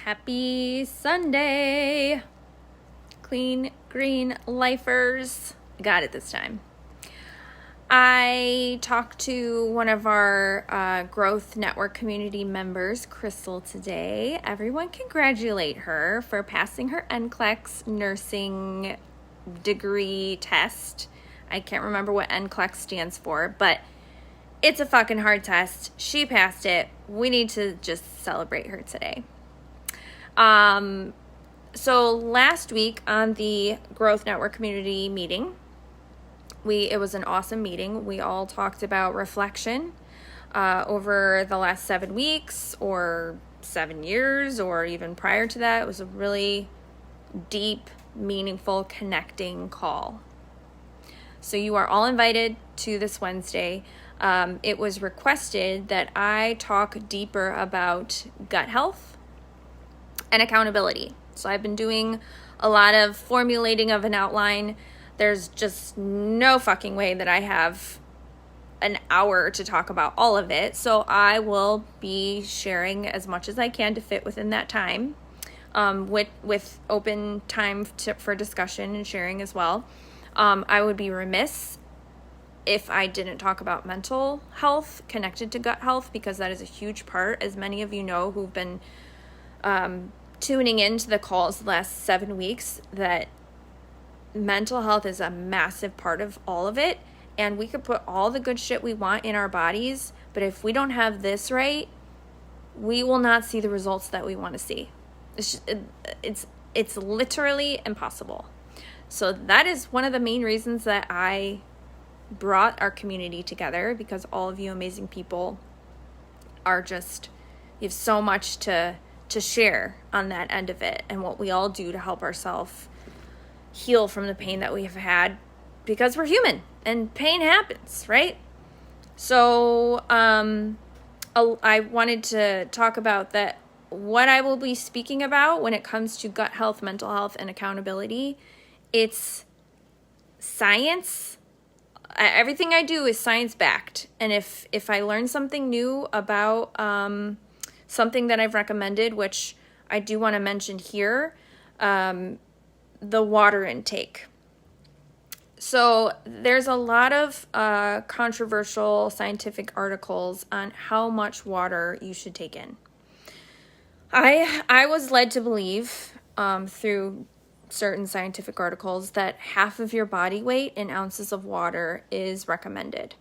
Happy Sunday, Clean Green Lifers. Got it this time. I talked to one of our Growth Network community members, Crystal, today. Everyone congratulate her for passing her NCLEX nursing degree test. I can't remember what NCLEX stands for, but it's a fucking hard test. She passed it. We need to just celebrate her today. So last week on the Growth Network community meeting, it was an awesome meeting. We all talked about reflection over the last 7 weeks or 7 years or even prior to that. It was a really deep, meaningful, connecting call. So you are all invited to this Wednesday. It was requested that I talk deeper about gut health and accountability. So I've been doing a lot of formulating of an outline. There's just no fucking way that I have an hour to talk about all of it. So I will be sharing as much as I can to fit within that time, with open time for discussion and sharing as well. I would be remiss if I didn't talk about mental health connected to gut health, because that is a huge part, as many of you know who've been tuning into the calls the last 7 weeks, that mental health is a massive part of all of it. And we could put all the good shit we want in our bodies, but if we don't have this right, we will not see the results that we want to see. It's literally impossible. So that is one of the main reasons that I brought our community together, because all of you amazing people are just, you have so much to share on that end of it, and what we all do to help ourselves heal from the pain that we have had, because we're human and pain happens, right? So I wanted to talk about that. What I will be speaking about when it comes to gut health, mental health, and accountability, it's science. Everything I do is science backed. And if I learn something new about something that I've recommended, which I do want to mention here, the water intake. So there's a lot of controversial scientific articles on how much water you should take in. I was led to believe through certain scientific articles that half of your body weight in ounces of water is recommended.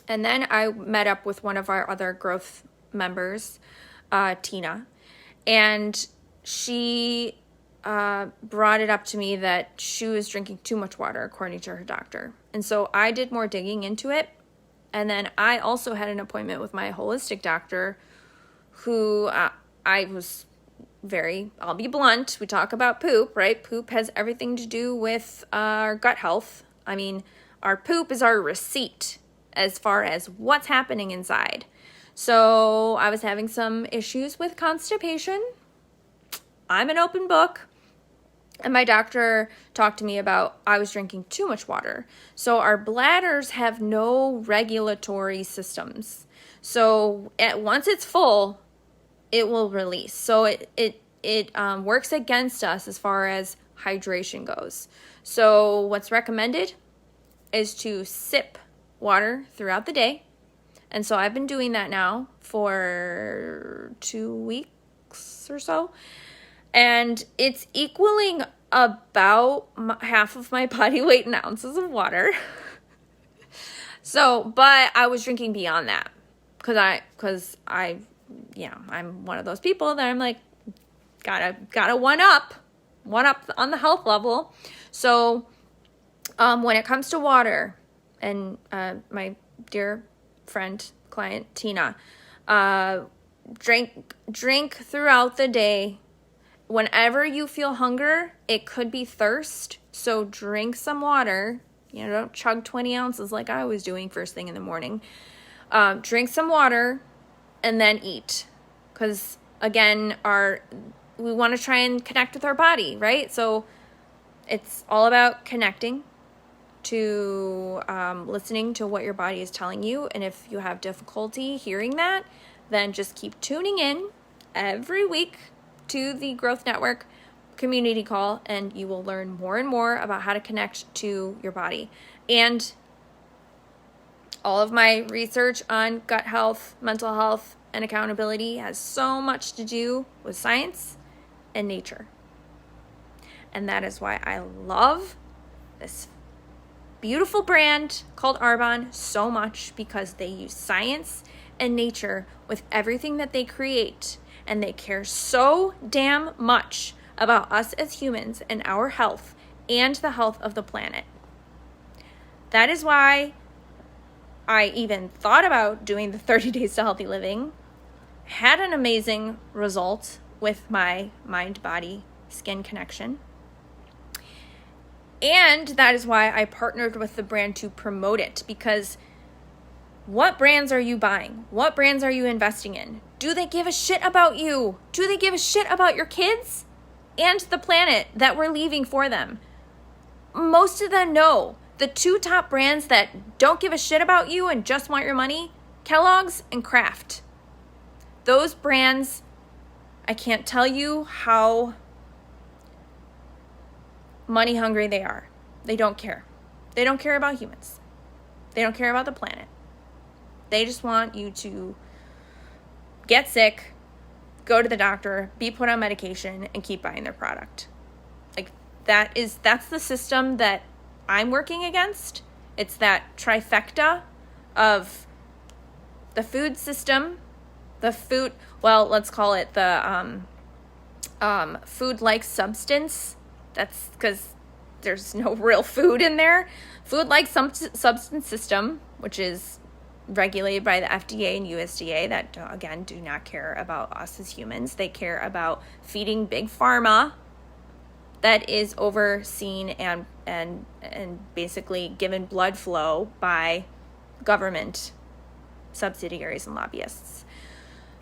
And then I met up with one of our other growth members, Tina, and she brought it up to me that she was drinking too much water, according to her doctor. And so I did more digging into it. And then I also had an appointment with my holistic doctor, who I was I'll be blunt, we talk about poop, right? Poop has everything to do with our gut health. I mean, our poop is our receipt as far as what's happening inside. So I was having some issues with constipation. I'm an open book. And my doctor talked to me about I was drinking too much water. So our bladders have no regulatory systems. So once it's full, it will release. So it works against us as far as hydration goes. So what's recommended is to sip water throughout the day. And so I've been doing that now for 2 weeks or so. And it's equaling about half of my body weight in ounces of water. So, but I was drinking beyond that because I'm one of those people that I'm like, gotta one up on the health level. So, when it comes to water, and my dear friend, client, Tina, drink throughout the day. Whenever you feel hunger, it could be thirst. So drink some water. Don't chug 20 ounces like I was doing first thing in the morning. Drink some water and then eat. Because again, we want to try and connect with our body, right? So it's all about connecting to listening to what your body is telling you. And if you have difficulty hearing that, then just keep tuning in every week to the Growth Network community call, and you will learn more and more about how to connect to your body. And all of my research on gut health, mental health, and accountability has so much to do with science and nature. And that is why I love this beautiful brand called Arbonne so much, because they use science and nature with everything that they create, and they care so damn much about us as humans and our health and the health of the planet. That is why I even thought about doing the 30 Days to Healthy Living, had an amazing result with my mind-body skin connection. And that is why I partnered with the brand to promote it, because what brands are you buying? What brands are you investing in? Do they give a shit about you? Do they give a shit about your kids and the planet that we're leaving for them? Most of them no. The two top brands that don't give a shit about you and just want your money, Kellogg's and Kraft. Those brands, I can't tell you how money hungry they are. They don't care. They don't care about humans. They don't care about the planet. They just want you to get sick, go to the doctor, be put on medication, and keep buying their product. Like that's the system that I'm working against. It's that trifecta of the food system, let's call it the food-like substance. That's because there's no real food in there. Food-like substance system, which is regulated by the FDA and USDA, that, again, do not care about us as humans. They care about feeding big pharma that is overseen and basically given blood flow by government subsidiaries and lobbyists.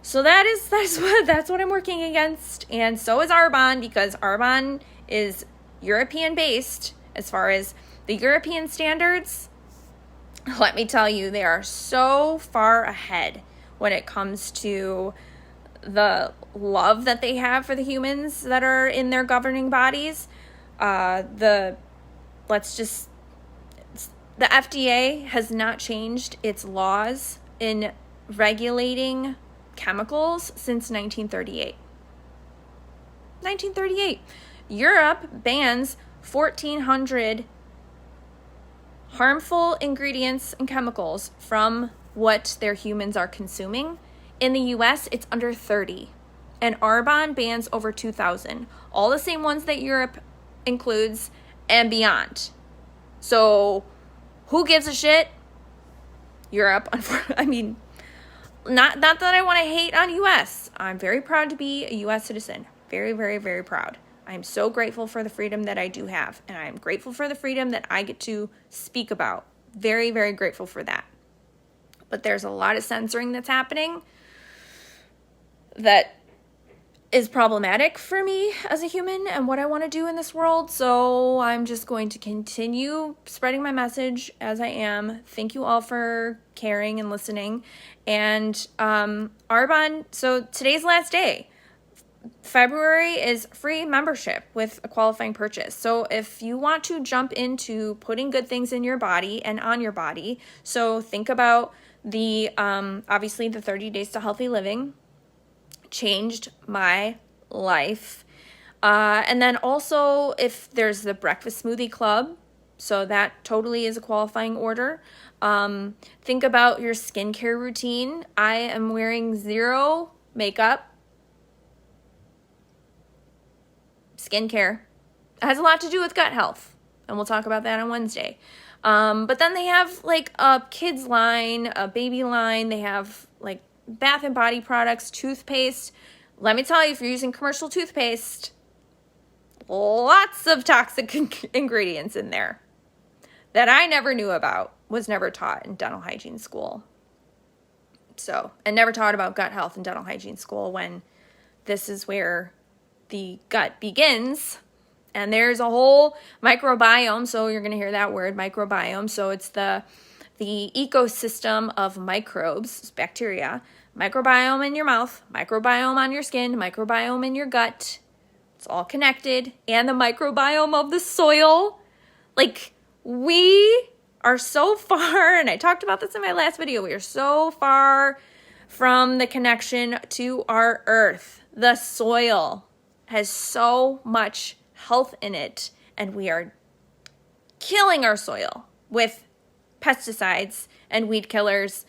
So that's what I'm working against, and so is Arbonne, because Arbonne is European based. As far as the European standards, let me tell you, they are so far ahead when it comes to the love that they have for the humans that are in their governing bodies. The FDA has not changed its laws in regulating chemicals since 1938. 1938. Europe bans 1,400 harmful ingredients and chemicals from what their humans are consuming. In the US, it's under 30. And Arbonne bans over 2,000. All the same ones that Europe includes and beyond. So who gives a shit? Europe. I mean, not that I want to hate on US. I'm very proud to be a US citizen. Very, very, very proud. I'm so grateful for the freedom that I do have. And I'm grateful for the freedom that I get to speak about. Very, very grateful for that. But there's a lot of censoring that's happening that is problematic for me as a human and what I want to do in this world. So I'm just going to continue spreading my message as I am. Thank you all for caring and listening. And Arbonne, so today's last day. February is free membership with a qualifying purchase. So if you want to jump into putting good things in your body and on your body, so think about the obviously the 30 Days to Healthy Living changed my life. And then also if there's the Breakfast Smoothie Club, so that totally is a qualifying order. Think about your skincare routine. I am wearing zero makeup. Skincare. It has a lot to do with gut health, and we'll talk about that on Wednesday. But then they have like a kids line, a baby line. They have like bath and body products, toothpaste. Let me tell you, if you're using commercial toothpaste, lots of toxic ingredients in there that I never knew about, was never taught in dental hygiene school. So, and never taught about gut health in dental hygiene school, when this is where the gut begins. And there's a whole microbiome, so you're going to hear that word, microbiome. So it's the ecosystem of microbes, bacteria, Microbiome in your mouth, microbiome on your skin, microbiome in your gut. It's all connected. And the microbiome of the soil. Like, we are so far, and I talked about this in my last video, we are so far from the connection to our earth. The soil has so much health in it, and we are killing our soil with pesticides and weed killers.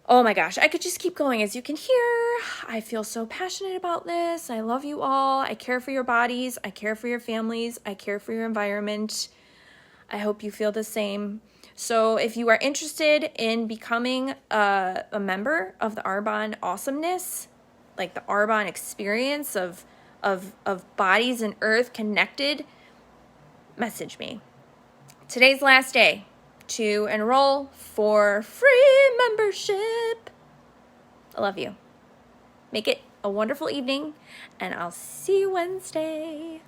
Oh my gosh, I could just keep going. As you can hear, I feel so passionate about this. I love you all. I care for your bodies. I care for your families. I care for your environment. I hope you feel the same. So if you are interested in becoming a member of the Arbonne awesomeness, like the Arbonne experience of bodies and earth connected, message me. Today's last day to enroll for free membership. I love you. Make it a wonderful evening, and I'll see you Wednesday.